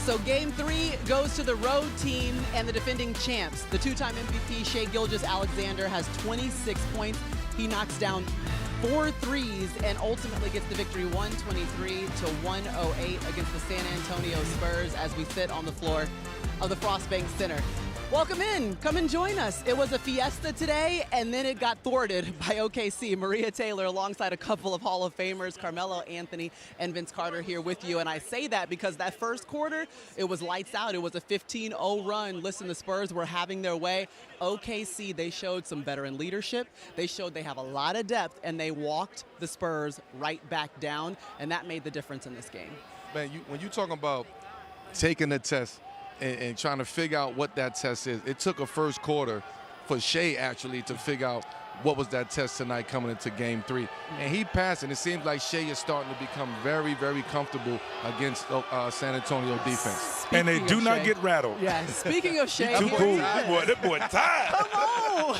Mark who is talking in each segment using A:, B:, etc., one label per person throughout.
A: So game 3 goes to the road team and the defending champs. The two-time MVP, Shai Gilgeous-Alexander, has 26 points. He knocks down 4 threes and ultimately gets the victory 123-108 against the San Antonio Spurs as we sit on the floor of the Frostbank Center. Welcome in. Come and join us. It was a fiesta today, and then it got thwarted by OKC. Maria Taylor alongside a couple of Hall of Famers, Carmelo Anthony and Vince Carter, here with you. And I say that because that first quarter, it was lights out. It was a 15-0 run. Listen, the Spurs were having their way. OKC, they showed some veteran leadership. They showed they have a lot of depth, and they walked the Spurs right back down, and that made the difference in this game.
B: Man, when you're talking about taking the test, and trying to figure out what that test is. It took a first quarter for Shai actually to figure out what was that test tonight coming into game 3. And he passed, and it seems like Shai is starting to become very, very comfortable against San Antonio defense.
C: And they do not get rattled.
A: Yeah, speaking of Shai.
C: Too cool. That boy tired.
A: Come on!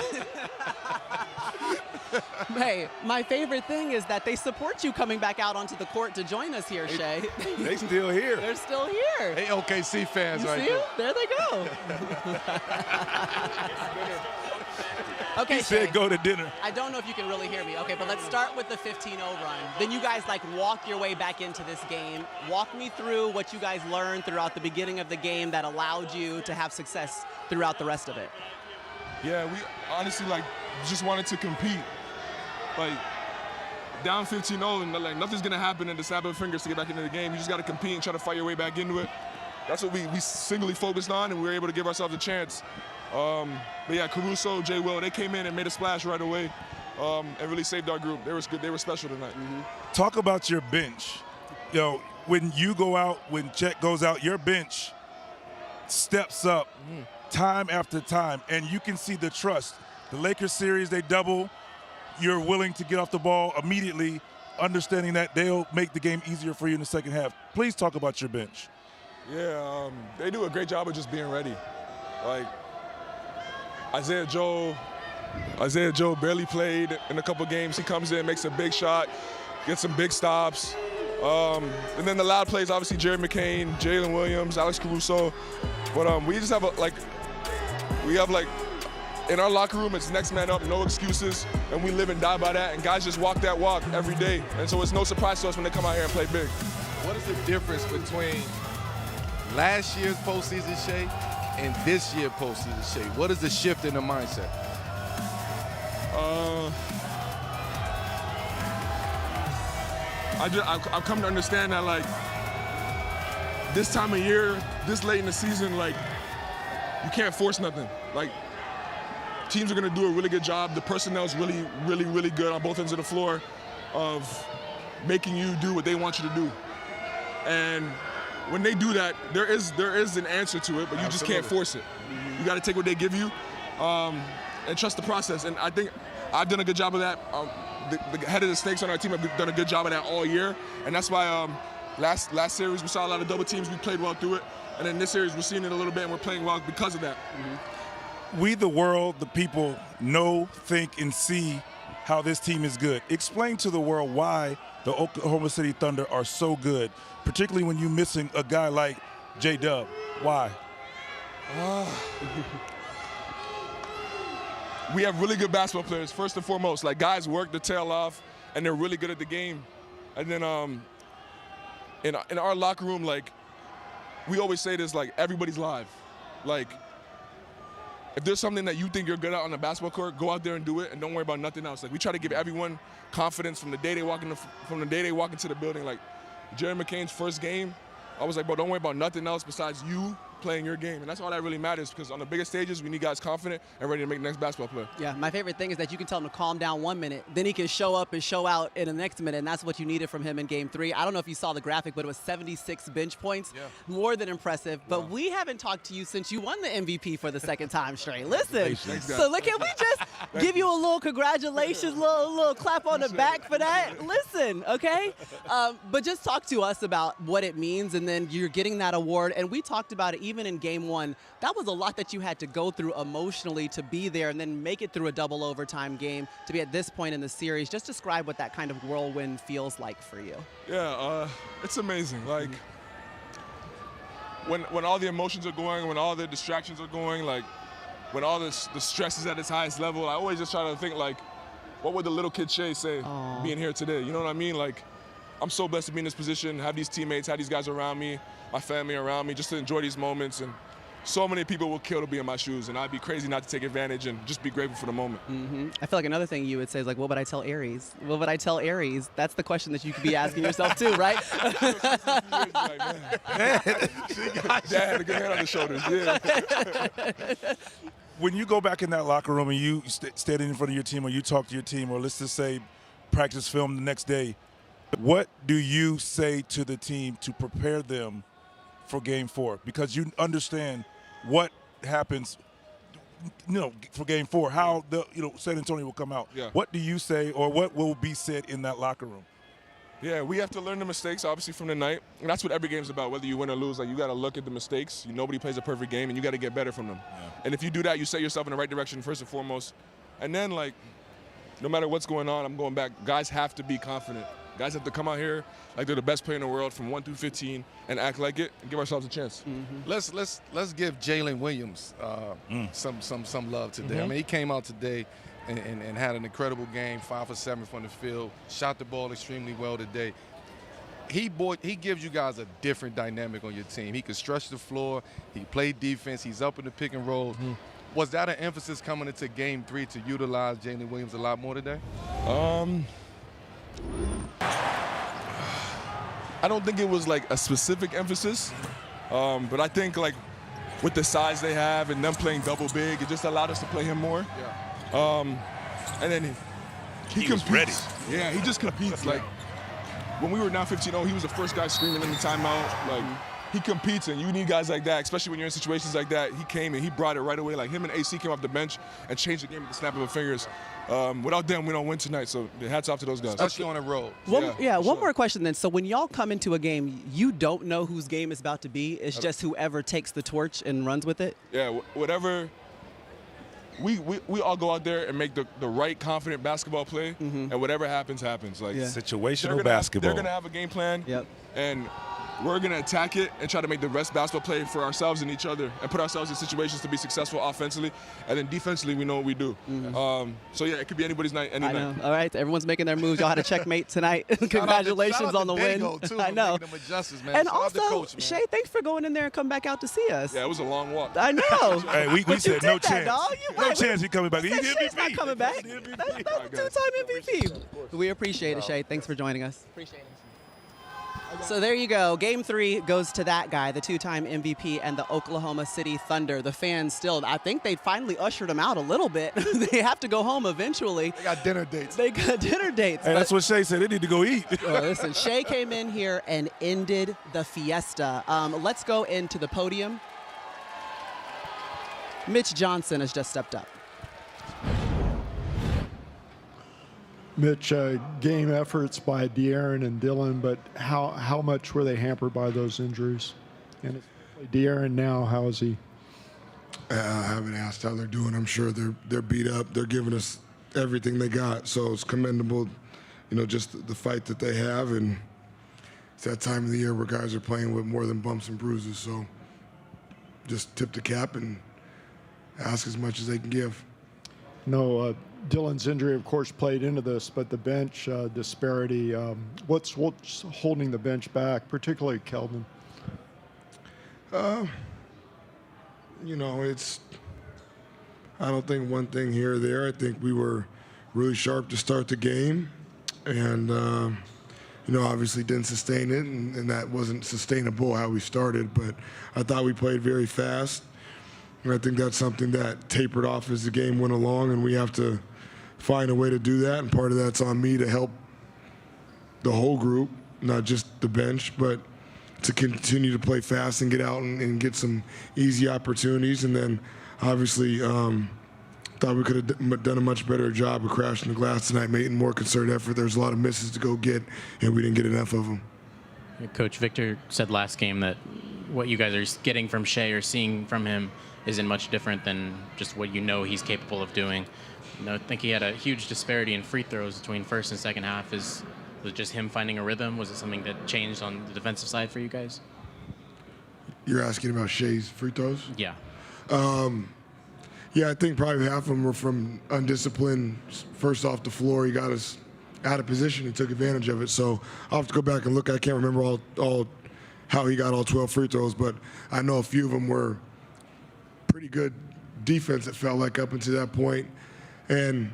A: Hey, my favorite thing is that they support you coming back out onto the court to join us here, Shai.
C: They still here.
A: They're still here.
B: Hey, OKC fans,
A: You
B: right
A: see
B: there.
A: them? There they go. Okay,
C: He said
A: Shai,
C: go to dinner.
A: I don't know if you can really hear me. Okay, but let's start with the 15-0 run. Then you guys walked your way back into this game. Walk me through what you guys learned throughout the beginning of the game that allowed you to have success throughout the rest of it.
D: Yeah, we honestly just wanted to compete. Down 15-0 and nothing's gonna happen in the snap of fingers to get back into the game. You just gotta compete and try to fight your way back into it. That's what we singly focused on, and we were able to give ourselves a chance. But yeah, Caruso, J. Will, they came in and made a splash right away and really saved our group. They were good. They were special tonight.
C: Talk about your bench. When you go out, when Chet goes out, your bench steps up time after time, and you can see the trust. The Lakers series, they double. You're willing to get off the ball immediately, understanding that they'll make the game easier for you in the second half. Please talk about your bench.
D: Yeah, they do a great job of just being ready. Isaiah Joe barely played in a couple games. He comes in, makes a big shot, gets some big stops. And then the loud plays, obviously, Jerry McCain, Jalen Williams, Alex Caruso. But we just have in our locker room, it's next man up, no excuses, and we live and die by that, and guys just walk that walk every day. And so it's no surprise to us when they come out here and play big.
B: What is the difference between last year's postseason Shai and this year's postseason Shai? What is the shift in the mindset?
D: I've come to understand that this time of year, this late in the season, you can't force nothing. Teams are going to do a really good job. The personnel is really, really, really good on both ends of the floor of making you do what they want you to do. And when they do that, there is an answer to it, but you just can't force it. You got to take what they give you and trust the process. And I think I've done a good job of that. The head of the Snakes on our team have done a good job of that all year. And that's why last series we saw a lot of double teams. We played well through it. And in this series we're seeing it a little bit and we're playing well because of that.
C: We, the world, the people, know, think, and see how this team is good. Explain to the world why the Oklahoma City Thunder are so good, particularly when you're missing a guy like J-Dub. Why?
D: We have really good basketball players, first and foremost. Guys work their tail off, and they're really good at the game. And then in our locker room, we always say this, everybody's live. If there's something that you think you're good at on the basketball court, go out there and do it, and don't worry about nothing else. We try to give everyone confidence from the day they walk into the building. Jerry McCain's first game, I was like, bro, don't worry about nothing else besides you playing your game. And that's all that really matters, because on the biggest stages, we need guys confident and ready to make the next basketball play.
A: Yeah, my favorite thing is that you can tell him to calm down 1 minute, then he can show up and show out in the next minute, and that's what you needed from him in game 3. I don't know if you saw the graphic, but it was 76 bench points. Yeah. More than impressive. But we haven't talked to you since you won the MVP for the second time straight. Listen, so can we just give you a little congratulations, little clap on the back for that? Listen, okay? But just talk to us about what it means, and then you're getting that award. And we talked about it even in game 1. That was a lot that you had to go through emotionally to be there and then make it through a double overtime game to be at this point in the series. Just describe what that kind of whirlwind feels like for you.
D: Yeah, it's amazing. when all the emotions are going, when all the distractions are going, like when all the stress is at its highest level, I always just try to think like, what would the little kid Shea say being here today? You know what I mean? Like, I'm so blessed to be in this position, have these teammates, have these guys around me, my family around me, just to enjoy these moments. And so many people will kill to be in my shoes, and I'd be crazy not to take advantage and just be grateful for the moment.
A: I feel like another thing you would say is like, what would I tell Aries? What would I tell Aries? That's the question that you could be asking yourself too, right?
D: Dad had a good head on the shoulders, yeah.
C: When you go back in that locker room and you stand in front of your team, or you talk to your team, or let's just say practice film the next day, what do you say to the team to prepare them for Game 4? Because you understand what happens, for Game 4, how the San Antonio will come out.
D: Yeah.
C: What do you say, or what will be said in that locker room?
D: Yeah, we have to learn the mistakes, obviously, from the night. And that's what every game's about, whether you win or lose. Like, you got to look at the mistakes. Nobody plays a perfect game, and you got to get better from them. Yeah. And if you do that, you set yourself in the right direction first and foremost. And then, like, no matter what's going on, I'm going back. Guys have to be confident. Guys have to come out here like they're the best player in the world from 1 through 15 and act like it and give ourselves a chance.
B: Let's give Jalen Williams some love today. I mean, he came out today and had an incredible game, 5 for 7 from the field, shot the ball extremely well today. He gives you guys a different dynamic on your team. He can stretch the floor. He played defense. He's up in the pick and roll. Was that an emphasis coming into Game 3 to utilize Jalen Williams a lot more today?
D: I don't think it was like a specific emphasis, but I think like with the size they have and them playing double big, it just allowed us to play him more. Yeah. And then he competes.
C: Was ready.
D: Yeah, he just competes. Like when we were down 15-0, he was the first guy screaming in the timeout. Like he competes, and you need guys like that, especially when you're in situations like that. He came and he brought it right away. Like him and AC came off the bench and changed the game with the snap of their fingers. Without them, we don't win tonight. So hats off to those guys.
B: Especially on the road.
A: One more question then. So when y'all come into a game, you don't know whose game is about to be. It's just whoever takes the torch and runs with it?
D: Yeah, whatever. We all go out there and make the right, confident basketball play, and whatever happens, happens. Like
C: situational basketball.
D: They're going to have a game plan, and we're going to attack it and try to make the best basketball play for ourselves and each other and put ourselves in situations to be successful offensively. And then defensively, we know what we do. So, yeah, it could be anybody's night, any night.
A: All right, everyone's making their moves. Y'all had a checkmate tonight. Congratulations on the win. I know. And also,
B: coach,
A: Shea, thanks for going in there and come back out to see us.
D: Yeah, it was a long walk.
A: I know.
C: Hey, we said no chance. No chance he coming back. He's
A: Shea's not
C: MVP.
A: coming back. That's a two-time MVP. We appreciate it, Shea. Thanks for joining us. Appreciate it. So there you go. Game 3 goes to that guy, the two-time MVP and the Oklahoma City Thunder. The fans still, I think they finally ushered him out a little bit. They have to go home eventually.
B: They got dinner dates.
A: Hey,
C: that's what Shea said. They need to go eat.
A: Listen, Shea came in here and ended the fiesta. Let's go into the podium. Mitch Johnson has just stepped up.
E: Mitch, game efforts by De'Aaron and Dylan, but how much were they hampered by those injuries? And De'Aaron now, how is he?
F: I haven't asked how they're doing. I'm sure they're beat up. They're giving us everything they got, so it's commendable, just the fight that they have. And it's that time of the year where guys are playing with more than bumps and bruises, so just tip the cap and ask as much as they can give.
E: No, Dylan's injury, of course, played into this, but the bench disparity, what's holding the bench back, particularly Keldon?
F: I don't think one thing here or there. I think we were really sharp to start the game, and, obviously didn't sustain it, and that wasn't sustainable how we started, but I thought we played very fast. And I think that's something that tapered off as the game went along, and we have to find a way to do that. And part of that's on me to help the whole group, not just the bench, but to continue to play fast and get out and get some easy opportunities. And then obviously thought we could have done a much better job of crashing the glass tonight, making more concerted effort. There's a lot of misses to go get, and we didn't get enough of them.
G: Coach Victor said last game that what you guys are getting from Shea or seeing from him isn't much different than just what he's capable of doing. I think he had a huge disparity in free throws between first and second half. Was it just him finding a rhythm? Was it something that changed on the defensive side for you guys?
F: You're asking about Shea's free throws?
G: Yeah.
F: Yeah, I think probably half of them were from undisciplined. First off the floor, he got us out of position and took advantage of it. So I'll have to go back and look. I can't remember all how he got all 12 free throws, but I know a few of them were pretty good defense, it felt like, up until that point. And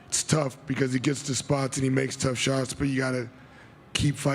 F: it's tough because he gets to spots and he makes tough shots, but you got to keep fighting.